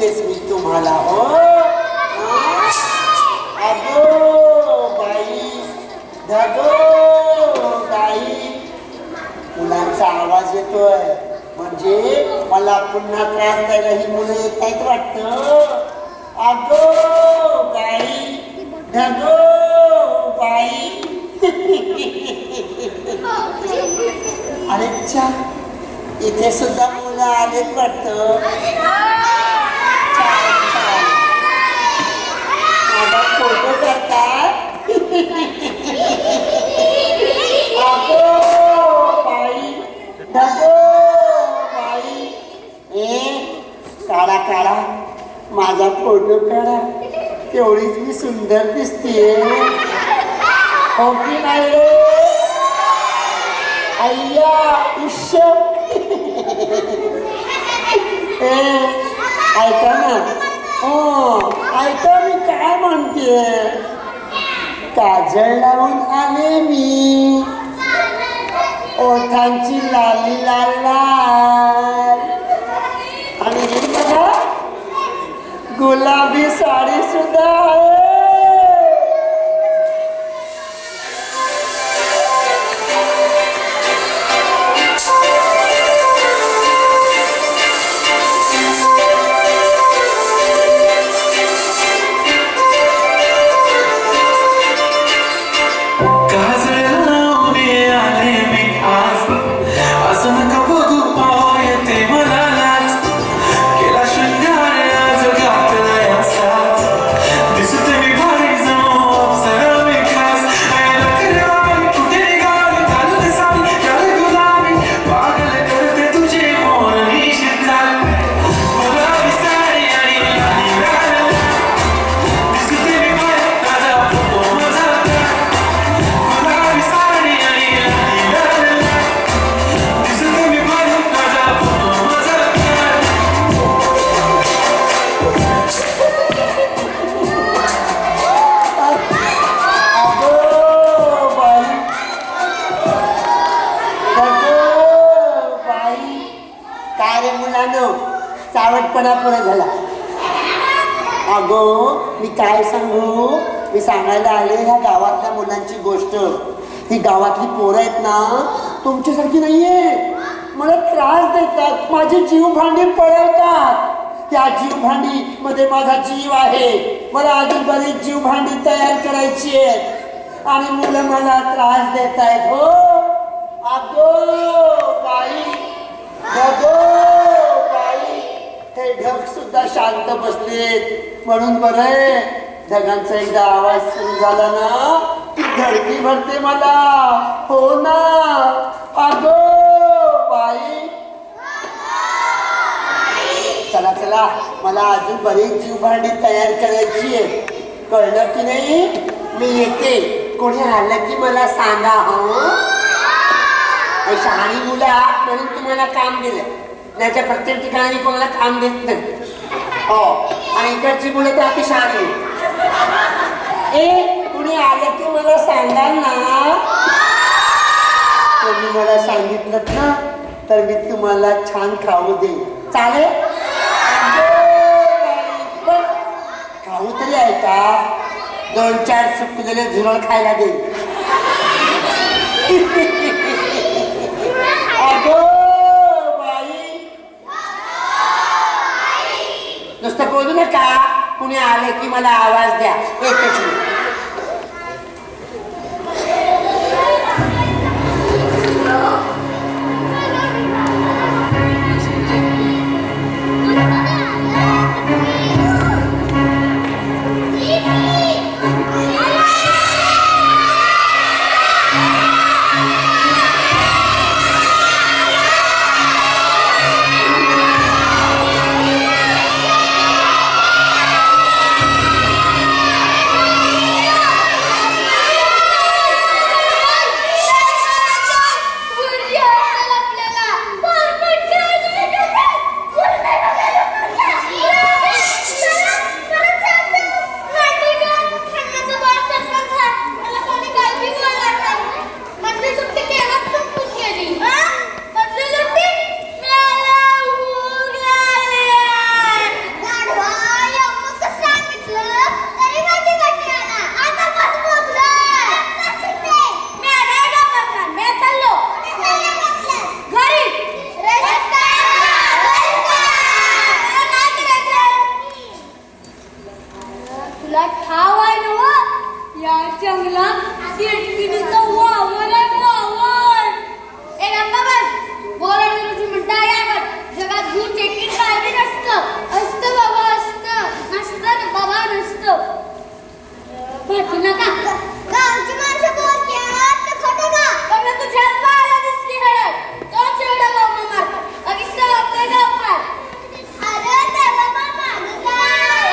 सांगितलेच मी तुम्हाला. हो अगो बाई धगो बाई, मुलांचा आवाज येतोय म्हणजे मला पुन्हा त्रास द्यायला ही मुलं येत नाहीत वाटतं. अगो बाई धगो बाई. अरे च्छा, इथे सुद्धा मुलं आलेत वाटतं. माझा फोटो करतात. अगो बाई धगो बाई. काढा काढा माझा फोटो काढा, तेवढीच मी सुंदर दिसतीये. हो की नाही रे अय्या इश्श. ऐका ना, हो ऐका मी काय म्हणते. काजळ लावून आले मी, ओठांची लाली लाल लाल, आणि ही बघा गुलाबी साडी सुद्धा आहे. चावटपणा पुरा झाला. अगो मी काय सांगू, मी सांगायला आले ह्या गावातल्या मुलांची गोष्ट. ही गावातली पोरं आहेत ना तुमच्यासारखी नाहीये. मला त्रास देतात, माझी जीव भांडी पळवतात. त्या जीव भांडी मध्ये माझा जीव आहे. मला अजून बरीच जीव भांडी तयार करायची आहे आणि मुलं मला त्रास देत आहेत. हो अगो बाई अगो बाई. हे ढग सुद्धा शांत बसलेत म्हणून बरं. ढगांचा एकदा आवाज सुरू झाला ना की धडकी भरते मला. हो ना अगो बाई. चला चला, मला अजून बरीच जीव भांडी तयार करायची आहे. कळलं की नाही? मी येते. कोणी आलं की मला सांगा. हो शहाणी मुलं म्हणून तुम्हाला काम दिलं, त्याच्या प्रत्येक ठिकाणी कोणाला काम देत नाही. हो आणि इकडची मुलं तर अति शहाणी. कुणी आलं की मला सांगाल ना. तुम्ही मला सांगितलं ना तर मी तुम्हाला छान खाऊ देईन. चालेल? खाऊ तरी आहे का? 2-4 सुकलेले झुरळ खायला देईन. अगो बाई. नुसतं बोलू नका. कुणी आलं की मला आवाज द्या. एकच मिनिट. जंगला चिटकिनीचा वावर आहे वावर. ए गप्पा बस. बोराडूची म्हणता यागत जगात भूत चिटकीन काय बी नसतं. असतं बाबा असतं. नसतं ना बाबा नसतं. भेटू नका. गावची माणसं बोलतात ते खोटं का? पण तुझ्या बाळाला दिसली हळद. तो चिवडा बाबा मारतो. अगदी आपल्या गावात. अरे देवा मामा काय?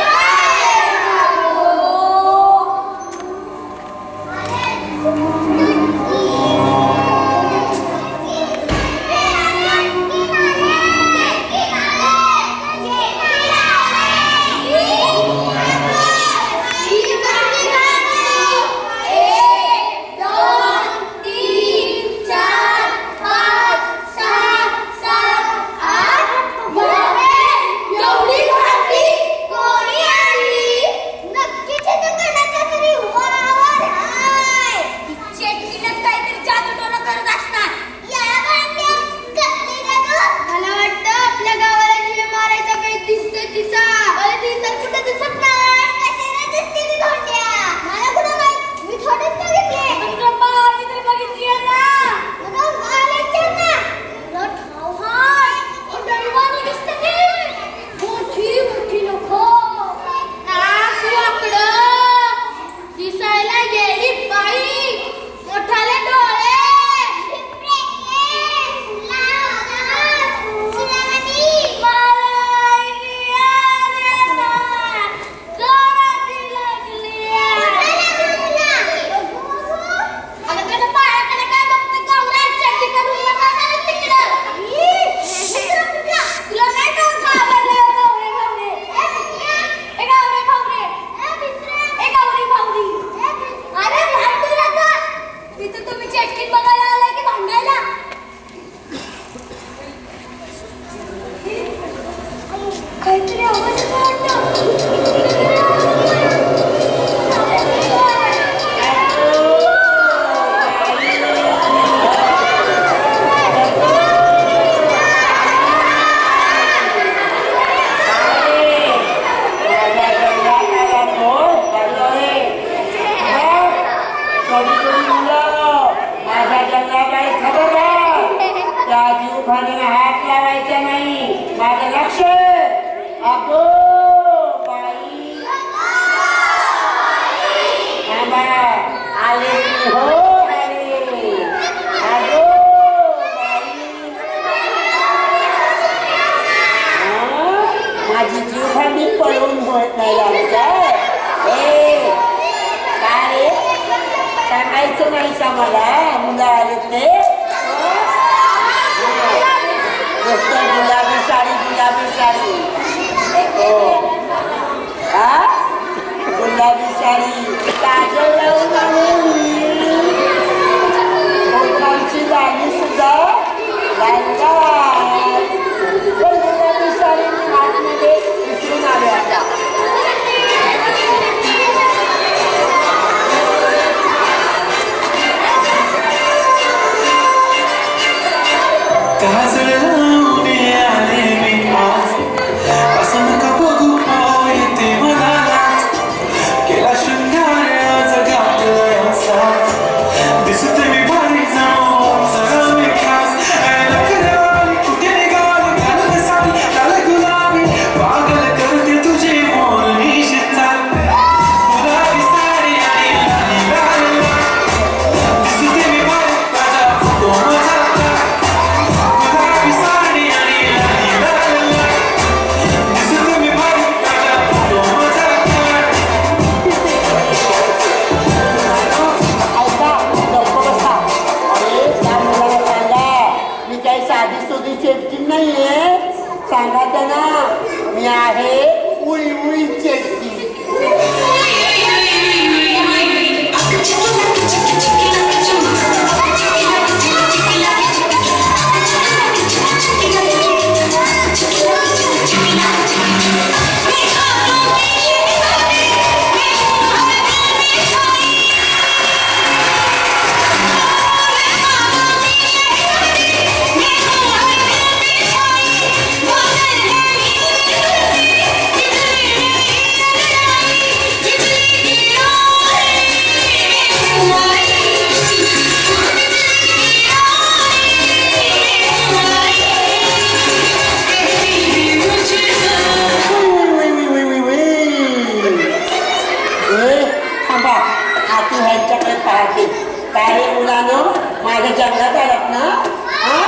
आती ह्यांच्याकडे पाहते. काय रे मुलानं, माझ्या जंगलात आलात ना? हा?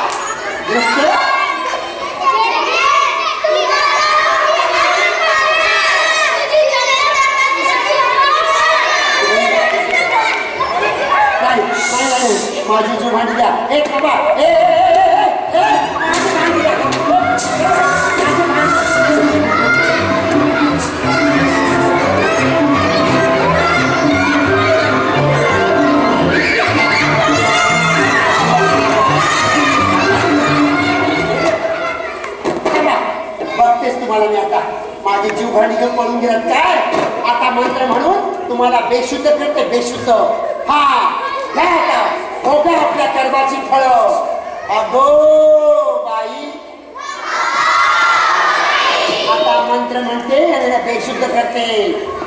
दृश्य नाही, माझी जुमानी द्या. ए थांबा, ए, ए, ए, ए, ए, माझी भांडी द्या. माझी भांडी. थांबा, बघतेस तुम्हाला मी आता. माझी जीव भांडी घेऊन पळून गेलात काय? आता मंत्र म्हणून तुम्हाला बेशुद्ध करते, बेशुद्ध. हा घ्या आता, बघा आपल्या कर्माची फळं. अगो बाई, आता मंत्र म्हणते आणि बेशुद्ध करते.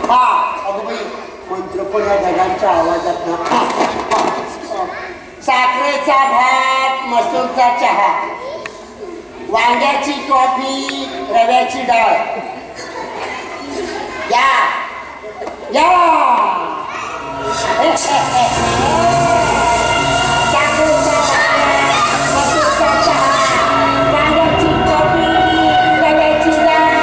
हा अगो बाई, मंत्र पण या ढगांच्या आवाजात ना. हा, हा. साखरेचा भात, मसूरचा चहा, वांग्याची कॉफी, रव्याची डाळ. या या साखरेचा भात, मसूरचा चहा, वांग्याची कॉफी, रव्याची डाळ.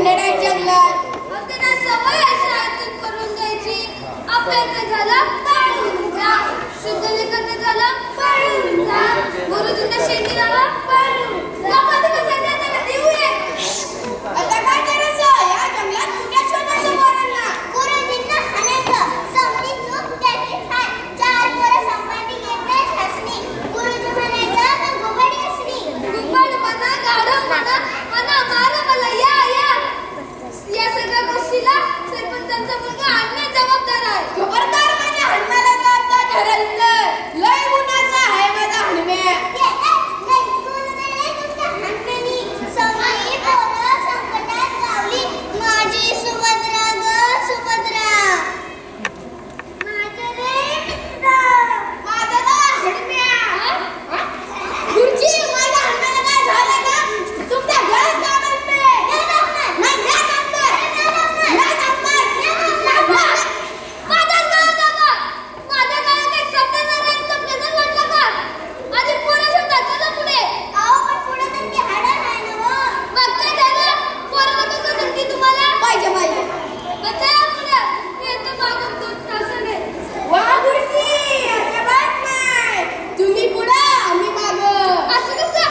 भांडण आहेत जंगलात. त्यांना सवय अशी आयातून करून द्यायची. अभ्यास झाला पळून जा, शुद्धलेखन झालं पळून जा, गुरुजींना शेंडी लावा पळून जा. आपण कसं त्यांना देऊया. आता काय करायचं या जंगलात कुठे शोधायचं पोरांना? गुरुजींना हाणायचं. समधी चूक त्याची काय? 4 पोरं संपाटी घेतले हसणी. गुरुजी म्हणायचं तर घुबडी असणी. घुबड म्हणा, गाढव म्हणा, म्हणा मारा मला या. या सगळ्या गोष्टीला सरपंचांचा मुलगा आणणे जबाबदार आहे. खबरदार म्हणजे हणम्याला जबाबदार ठरायचं. लय गुन्हाचा आहे माझा हणम्या. माझी सुभद्रा ग सुभद्रा. माझं रे मित्र. माझं नाव हणम्या. गुरुजी माझ्या हणम्याला काय झालं का? तुमच्या घरात का म्हणते? नाही नाही कापणार. नाही कापणार. माझ्या गळ्यात आता. माझ्या गळ्यात एक सत्यनारायणचं ब्लेझर वाटलं का? आधी पुढे शोधा चला पुढे. अहो पण पुढे तर ती हाडं नाही ना हो. मग काय झालं? पोराला कसं नक्की तुम्हाला? पाहिजे. चला पुढे. येतो मागून 2 तासाने. वा गुरुजी अजिबात नाही. तुम्ही पुढे आम्ही मागं. असं कसं?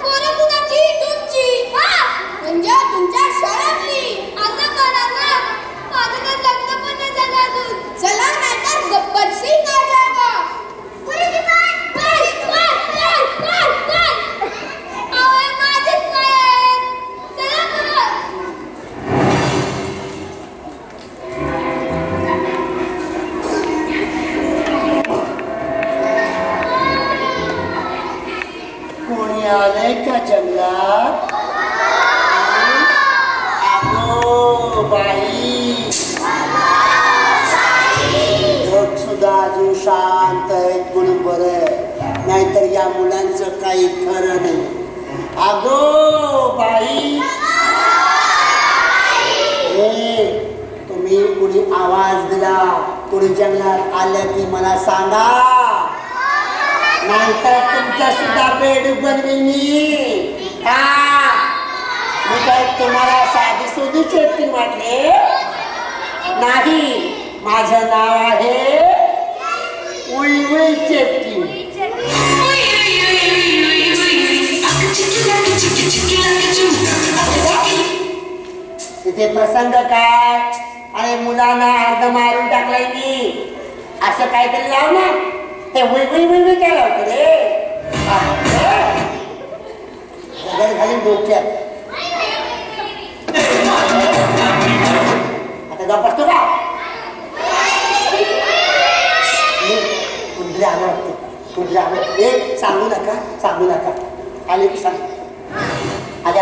पोरं कुणाची? तुमची. म्हणजे तुमच्या शहरातली. आता करा ना. माझं तर लग्न पण नाही झालं अजून. चला नाहीतर गब्बरसिंग आ जाएगा. गुरुजी पण. अहो माझेच नाही. चला पुढं. कोणी आलंय का जंगलात? अगो बाई, लोक सुद्धा अजून शांत आहेत म्हणून बरं, नाहीतर या मुलांचं काही खरं नाही. अगो बाई, तुम्ही कुणी आवाज दिला, कुणी जंगलात आलं की मला सांगा, नाहीतर तुमचा सुद्धा बेडूक बनवीन मी. मी काय तुम्हाला साधी सोधी चेटकीन वाटले नाही. माझं नाव आहे उळी चेटकीन. तिथे प्रसंग काय? अरे मुलांना अर्ध मारून टाकलाय मी, असं काहीतरी लाव ना. ते उई काय लावतो रे? दगड घालून डोक्यात. आता जाऊ बसतो का? कुंडली आलं वाटतं. कुंडली आलं. सांगू नका. आले की सांग. आले.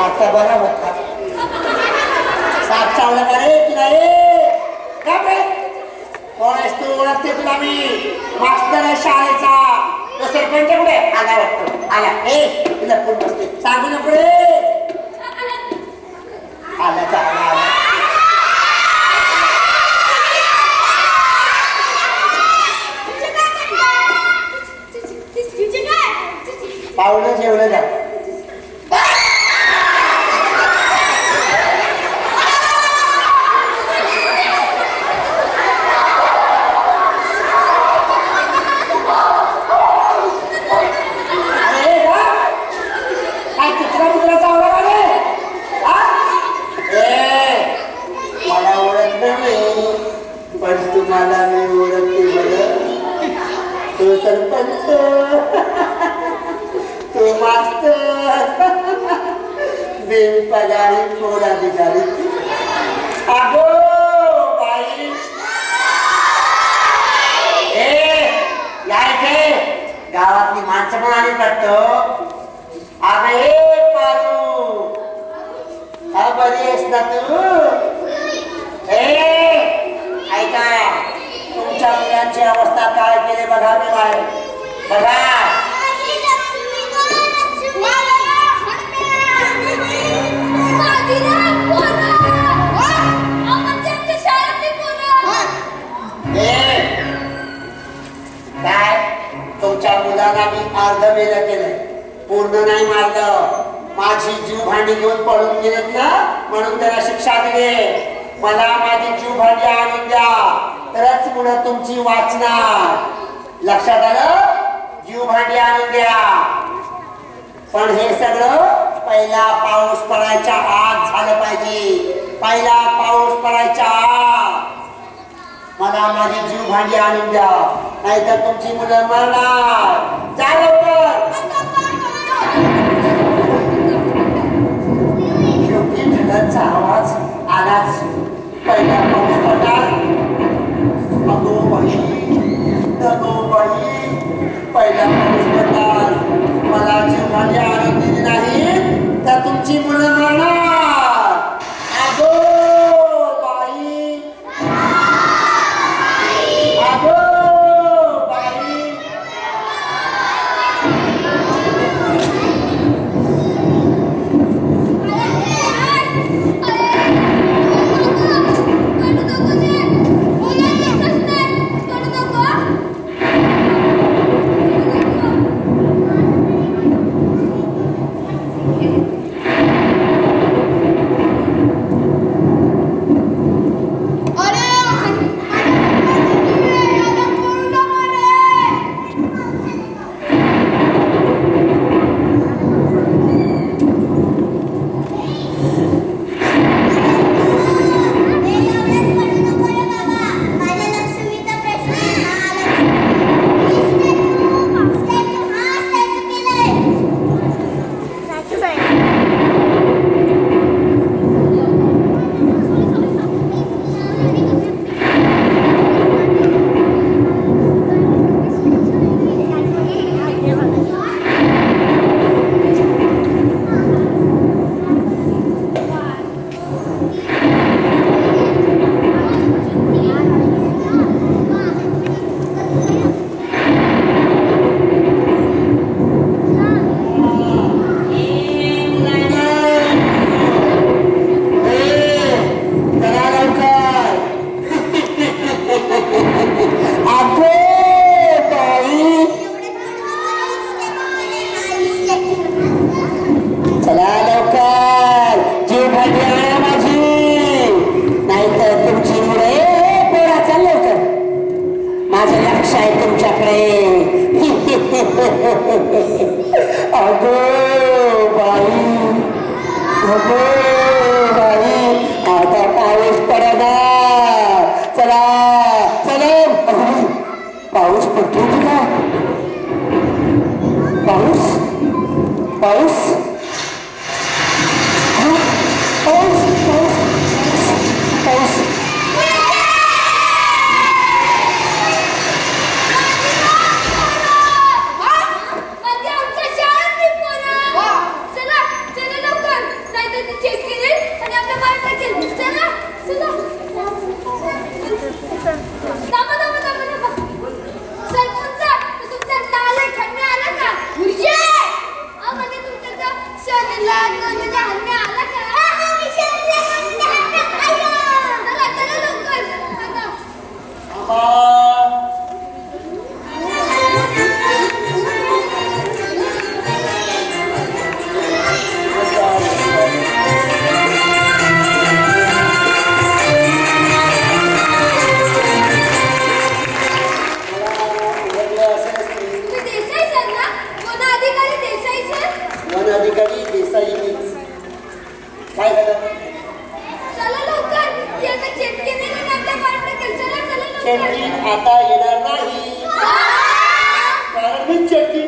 आता बघा बघा साप चावला का रे की नाही? का बे? कोण आहेस तू? ओळखते तुला मी, मास्तर आहे शाळेचा. तो सरपंच कुठे? आला वाटतो. आला. तुला कोण बसते? सांगू नको रे. आला. पाहुणं जेवलं जा. पण तुम्हाला मी ओळखते बरं. तो सरपंच, तो मास्तर, बेपगारी थोर अधिकारी. अगो बाई, या इथे गावातली माणसं पण आली करतो. अरे पारू, बरी आहेस ना तू? मुलांची अवस्था काय केली बघा मी बाहेर बघा. काय तुमच्या मुलांना मी अर्ध वेळ केलंय, पूर्ण नाही मारलं. माझी जीव भांडी घेऊन पळून गेलेत ना म्हणून त्याला शिक्षा दिली. मला माझी जीव भांडी आणून द्या तरच मुलं तुमची वाचणार. लक्षात आलं? जीव भांडी आणून द्या. पण हे सगळं पहिला पाऊस पडायच्या आत झालं पाहिजे. पहिला पाऊस पडायच्या आत मला माझी जीव भांडी आणून द्या, नाहीतर तुमची मुलं मरणार. जा लवकर. शेवटी ढगांचा आवाज आलाच. पहिला पाऊस पडणार. अगो बाई, अगो बाई, पहिला पाऊस पडणार. मला जीव भांडी आणून दिली नाही तर तुमची मुलं मरणार. अगो बाई, अगो बाई. आता येणार नाही कारण मी चटणी.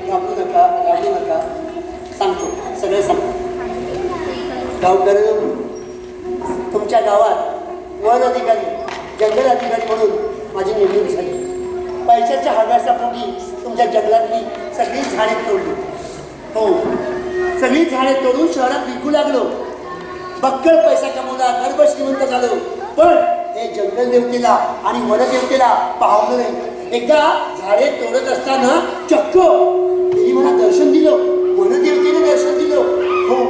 घाबरू नका सांगतो सगळे सांगतो. गावकर तुमच्या गावात वन अधिकारी जंगल अधिकारी म्हणून माझी नेमणूक झाली. पैशाच्या हव्यासापोटी तुमच्या जंगलातली सगळी झाडे तोडली. हो, सगळी झाडे तोडून शहरात विकू लागलो. बक्कळ पैसा कमवला, गर्भ श्रीमंत झालो. पण हे जंगल देवतेला आणि वन देवतेला पाहवलं नाही. एकदा झाडे तोडत असताना चक्क तिने मला दर्शन दिलं, वन देवतेने दर्शन दिलं. हो,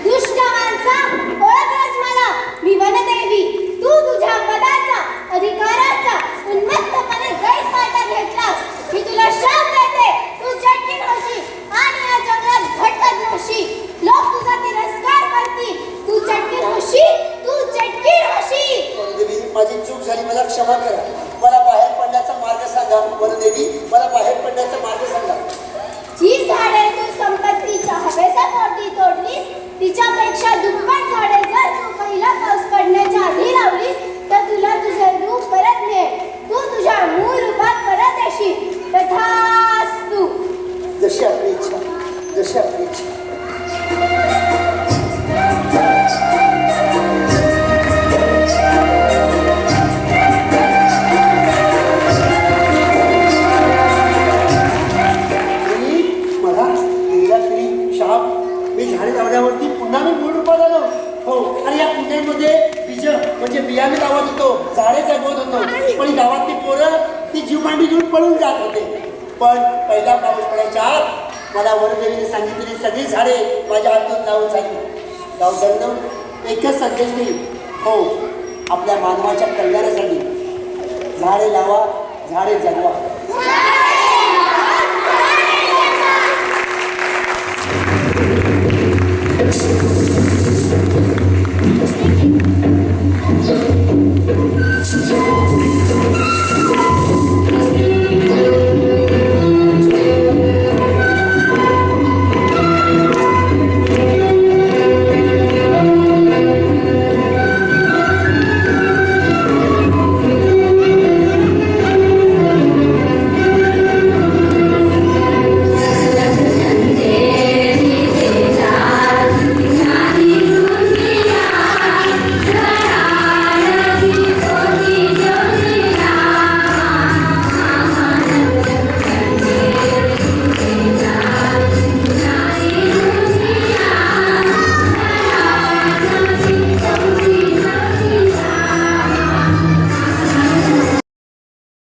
दुष्ट माणसा, ओळखलंस मला. मी वनदेवी. तू तुझ्या पदाचा, अधिकाराचा उन्मत्तपणे गैरफायदा घेतलास. मी तुला शाप देते. तू चटकीण होशील आणि या जंगलात भटकत राहशील. लोक तुझा तिरस्कार करतील. तू चटकीण होशील. तू चटकीण होशील. वनदेवी, माझी चूक झाली, मला क्षमा करा. मला बाहेर पडण्याचा मार्ग सांगा. वनदेवी, मला बाहेर पडण्याचा मार्ग सांगा. जी झाडे तू संपत्तीच्या हवेसापोटी तोडलीस, तिच्यापेक्षा दुप्पट झाडे जर तू पहिला पाऊस पडण्याच्या आधी लावलीस तर तुला तुझे रूप परत मिळेल. तू तुझ्या मूळ रूपात परत येशील. तथास्तु. जशी आपली इच्छा, जशी आपली इच्छा. मी झाडे लावण्यावरती पुन्हा मी मूळ रूपात आलो. हो, आणि या पुण्यामध्ये बीज म्हणजे बियाणे लावत होतो, झाडे जगवत होतो. पण गावातली पोरं ती जीवमांडी घेऊन पळून जात होते. पण पहिला पाऊस पडायच्या आत मला वनदेवीने सांगितलेली सगळी झाडे माझ्या हातून लावून झाली. गावकऱ्यांनो, एकच संदेश देईल. हो, आपल्या मानवाच्या कल्याणासाठी झाडे लावा, झाडे जगवा.